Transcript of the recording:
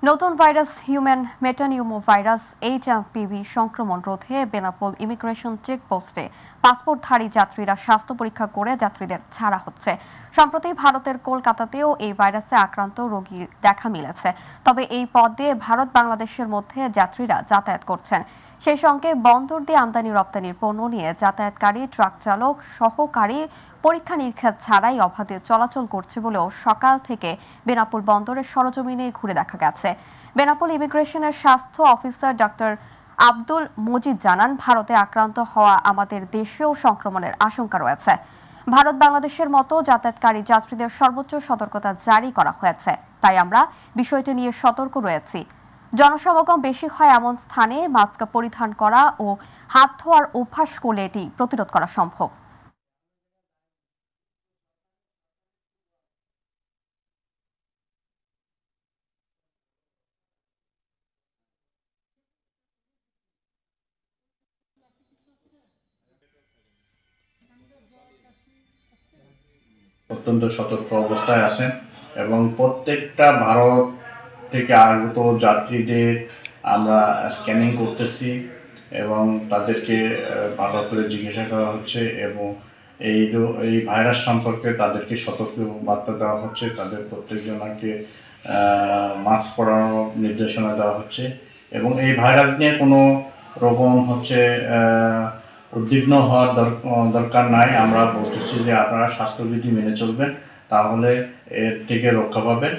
নতুন virus human metapneumovirus HMPV সংক্রমণ রোধে বেনাপোল ইমিগ্রেশন চেকপোস্টে পাসপোর্টধারী যাত্রীরা স্বাস্থ্য পরীক্ষা করে যাত্রীদের ছাড়া হচ্ছে। সম্প্রতি ভারতের কলকাতাতেও এই ভাইরাসে আক্রান্ত রোগীর দেখা মিলেছে। তবে এই পথ দিয়ে ভারত বাংলাদেশের মধ্যে যাত্রীরা যাতায়াত করছেন। সেই সঙ্গে বন্দর দিয়ে আমদানি রপ্তানির পণ্য নিয়ে যাতায়াতকারী ট্রাক চালক সহকারী পরীক্ষা নিরীক্ষা ছাড়াই অবাধে চলাচল করছে বলেও সকাল থেকে বেনাপোল বন্দরের সরজমিনে ঘুরে দেখা গেছে। বেনাপোল ইমিগ্রেশনের স্বাস্থ্য অফিসার ডক্টর আব্দুল মজিদ জানান, ভারতে আক্রান্ত হওয়া আমাদের দেশেও সংক্রমণের আশঙ্কা রয়েছে। ভারত বাংলাদেশের মতো যাতায়াতকারী যাত্রীদের সর্বোচ্চ সতর্কতা জারি করা হয়েছে, তাই আমরা বিষয়টি নিয়ে সতর্ক রয়েছি। জনসমাগম বেশি হয় এমন স্থানে মাস্ক পরিধান করা ও হাত ধোয়ার অভ্যাস করলে এটি প্রতিরোধ করা সম্ভব। অত্যন্ত সতর্ক অবস্থায় আছেন এবং প্রত্যেকটা ভারত থেকে আগত যাত্রীদের আমরা স্ক্যানিং করতেছি এবং তাদেরকে ভালো করে জিজ্ঞাসা করা হচ্ছে এবং এই ভাইরাস সম্পর্কে তাদেরকে সতর্ক বার্তা দেওয়া হচ্ছে। তাদের প্রত্যেকজনকে মাস্ক পরানোর নির্দেশনা দেওয়া হচ্ছে এবং এই ভাইরাস নিয়ে কোনো রকম উদ্বিগ্ন হওয়ার দরকার নাই। আমরা বলতেছি যে আপনারা স্বাস্থ্যবিধি মেনে চলবেন, তাহলে এর থেকে রক্ষা পাবেন।